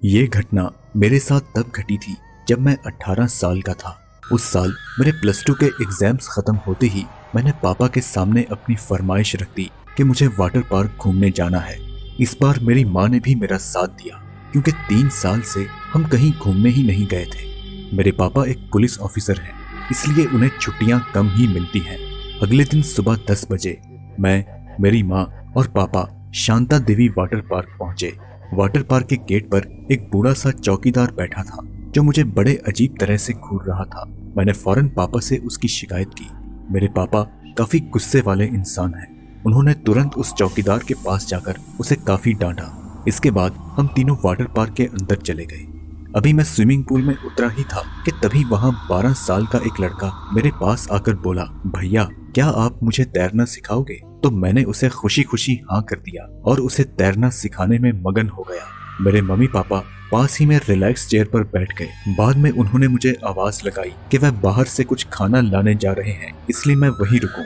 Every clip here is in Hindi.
ये घटना मेरे साथ तब घटी थी जब मैं 18 साल का था। उस साल मेरे प्लस 2 के एग्जाम्स खत्म होते ही मैंने पापा के सामने अपनी फरमाइश रख दी कि मुझे वाटर पार्क घूमने जाना है। इस बार मेरी माँ ने भी मेरा साथ दिया क्योंकि 3 साल से हम कहीं घूमने ही नहीं गए थे। मेरे पापा एक पुलिस ऑफिसर हैं, इसलिए उन्हें छुट्टियां कम ही मिलती हैं। अगले दिन सुबह 10 बजे मैं, मेरी माँ और पापा शांता देवी वाटर पार्क पहुंचे। वाटर पार्क के गेट पर एक बूढ़ा सा चौकीदार बैठा था जो मुझे बड़े अजीब तरह से घूर रहा था। मैंने फौरन पापा से उसकी शिकायत की। मेरे पापा काफी गुस्से वाले इंसान हैं। उन्होंने तुरंत उस चौकीदार के पास जाकर उसे काफी डांटा। इसके बाद हम तीनों वाटर पार्क के अंदर चले गए। अभी मैं स्विमिंग पूल में उतरा ही था कि तभी वहां 12 साल का एक लड़का मेरे पास आकर बोला, भैया क्या आप मुझे तैरना सिखाओगे? तो मैंने उसे खुशी खुशी हाँ कर दिया और उसे तैरना सिखाने में मगन हो गया। मेरे मम्मी पापा पास ही में रिलैक्स चेयर पर बैठ गए। बाद में उन्होंने मुझे आवाज लगाई कि वह बाहर से कुछ खाना लाने जा रहे हैं, इसलिए मैं वहीं रुकूं।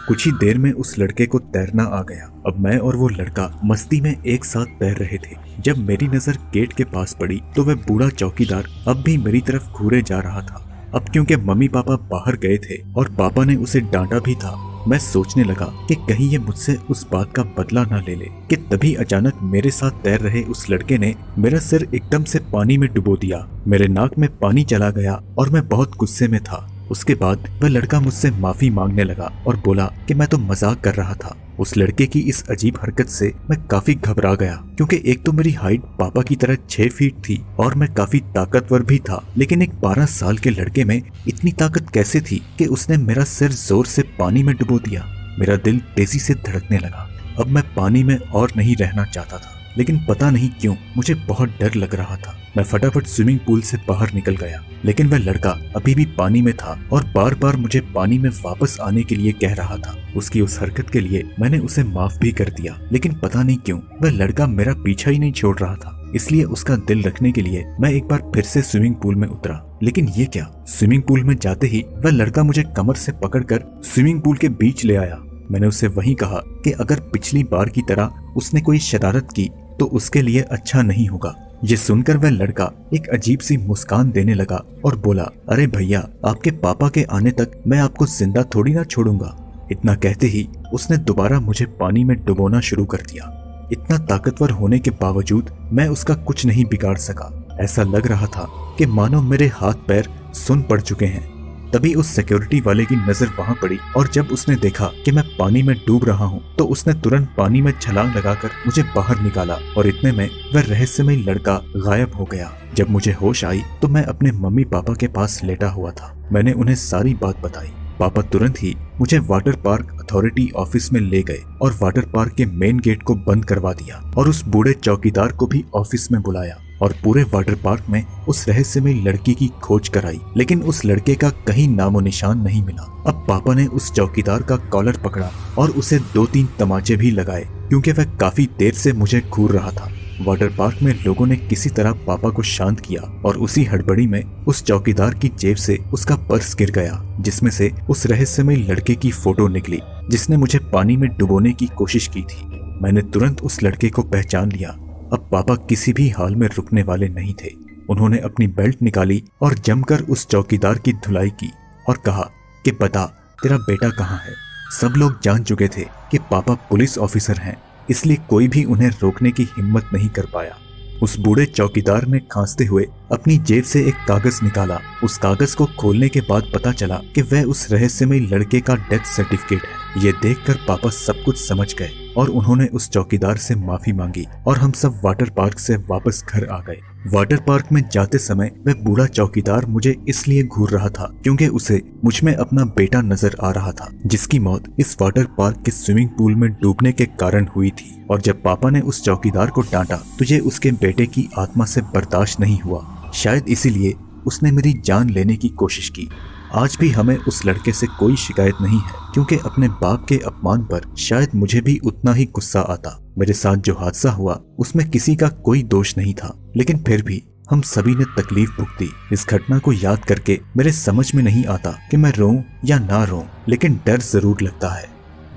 कुछ ही देर में उस लड़के को तैरना आ गया। अब मैं और वो लड़का मस्ती में एक साथ तैर रहे थे। जब मेरी नजर गेट के पास पड़ी तो वह बूढ़ा चौकीदार अब भी मेरी तरफ घूरे जा रहा था। अब क्योंकि मम्मी पापा बाहर गए थे और पापा ने उसे डांटा भी था, मैं सोचने लगा कि कहीं ये मुझसे उस बात का बदला ना ले ले कि तभी अचानक मेरे साथ तैर रहे उस लड़के ने मेरा सिर एकदम से पानी में डुबो दिया। मेरे नाक में पानी चला गया और मैं बहुत गुस्से में था। उसके बाद वह लड़का मुझसे माफी मांगने लगा और बोला कि मैं तो मजाक कर रहा था। उस लड़के की इस अजीब हरकत से मैं काफी घबरा गया क्योंकि एक तो मेरी हाइट पापा की तरह 6 फीट थी और मैं काफी ताकतवर भी था, लेकिन एक 12 साल के लड़के में इतनी ताकत कैसे थी कि उसने मेरा सिर जोर से पानी में डुबो दिया। मेरा दिल तेजी से धड़कने लगा। अब मैं पानी में और नहीं रहना चाहता था, लेकिन पता नहीं क्यों मुझे बहुत डर लग रहा था। मैं फटाफट स्विमिंग पूल से बाहर निकल गया, लेकिन वह लड़का अभी भी पानी में था और बार बार मुझे पानी में वापस आने के लिए कह रहा था। उसकी उस हरकत के लिए मैंने उसे माफ भी कर दिया, लेकिन पता नहीं क्यों वह लड़का मेरा पीछा ही नहीं छोड़ रहा था। इसलिए उसका दिल रखने के लिए मैं एक बार फिर से स्विमिंग पूल में उतरा। लेकिन ये क्या, स्विमिंग पूल में जाते ही वह लड़का मुझे कमर से पकड़कर स्विमिंग पूल के बीच ले आया। मैंने उससे वही कहा कि अगर पिछली बार की तरह उसने कोई शरारत की तो उसके लिए अच्छा नहीं होगा। ये सुनकर वह लड़का एक अजीब सी मुस्कान देने लगा और बोला, अरे भैया आपके पापा के आने तक मैं आपको जिंदा थोड़ी ना छोड़ूंगा। इतना कहते ही उसने दोबारा मुझे पानी में डुबोना शुरू कर दिया। इतना ताकतवर होने के बावजूद मैं उसका कुछ नहीं बिगाड़ सका। ऐसा लग रहा था कि मानो मेरे हाथ पैर सुन पड़ चुके हैं। तभी उस सिक्योरिटी वाले की नजर वहां पड़ी और जब उसने देखा कि मैं पानी में डूब रहा हूं तो उसने तुरंत पानी में छलांग लगाकर मुझे बाहर निकाला और इतने में वह रहस्यमय लड़का गायब हो गया। जब मुझे होश आई तो मैं अपने मम्मी पापा के पास लेटा हुआ था। मैंने उन्हें सारी बात बताई। पापा तुरंत ही मुझे वाटर पार्क अथॉरिटी ऑफिस में ले गए और वाटर पार्क के मेन गेट को बंद करवा दिया और उस बूढ़े चौकीदार को भी ऑफिस में बुलाया और पूरे वाटर पार्क में उस रहस्यमय लड़की की खोज कराई, लेकिन उस लड़के का कहीं नामो निशान नहीं मिला। अब पापा ने उस चौकीदार का कॉलर पकड़ा और उसे 2-3 तमाचे भी लगाए क्योंकि वह काफी देर से मुझे घूर रहा था। वाटर पार्क में लोगों ने किसी तरह पापा को शांत किया और उसी हड़बड़ी में उस चौकीदार की जेब से उसका पर्स गिर गया, जिसमें से उस रहस्यमय लड़के की फोटो निकली जिसने मुझे पानी में डुबोने की कोशिश की थी। मैंने तुरंत उस लड़के को पहचान लिया। अब पापा किसी भी हाल में रुकने वाले नहीं थे। उन्होंने अपनी बेल्ट निकाली और जमकर उस चौकीदार की धुलाई की और कहा कि बता तेरा बेटा कहाँ है। सब लोग जान चुके थे कि पापा पुलिस ऑफिसर हैं, इसलिए कोई भी उन्हें रोकने की हिम्मत नहीं कर पाया। उस बूढ़े चौकीदार ने खांसते हुए अपनी जेब से एक कागज निकाला। उस कागज को खोलने के बाद पता चला कि वह उस रहस्यमय लड़के का डेथ सर्टिफिकेट है। ये देखकर पापा सब कुछ समझ गए और उन्होंने उस चौकीदार से माफी मांगी और हम सब वाटर पार्क से वापस घर आ गए। वाटर पार्क में जाते समय वह बूढ़ा चौकीदार मुझे इसलिए घूर रहा था क्योंकि उसे मुझ में अपना बेटा नजर आ रहा था, जिसकी मौत इस वाटर पार्क के स्विमिंग पूल में डूबने के कारण हुई थी। और जब पापा ने उस चौकीदार को डांटा तो ये उसके बेटे की आत्मा से बर्दाश्त नहीं हुआ। शायद इसीलिए उसने मेरी जान लेने की कोशिश की। आज भी हमें उस लड़के से कोई शिकायत नहीं है क्योंकि अपने बाप के अपमान पर शायद मुझे भी उतना ही गुस्सा आता। मेरे साथ जो हादसा हुआ उसमें किसी का कोई दोष नहीं था, लेकिन फिर भी हम सभी ने तकलीफ भुगती। इस घटना को याद करके मेरे समझ में नहीं आता कि मैं रोऊं या ना रोऊं, लेकिन डर जरूर लगता है।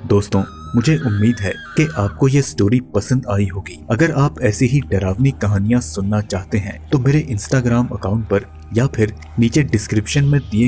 दोस्तों, मुझे उम्मीद है कि आपको ये स्टोरी पसंद आई होगी। अगर आप ऐसी ही डरावनी कहानियां सुनना चाहते हैं तो मेरे इंस्टाग्राम अकाउंट पर या फिर नीचे डिस्क्रिप्शन में दिए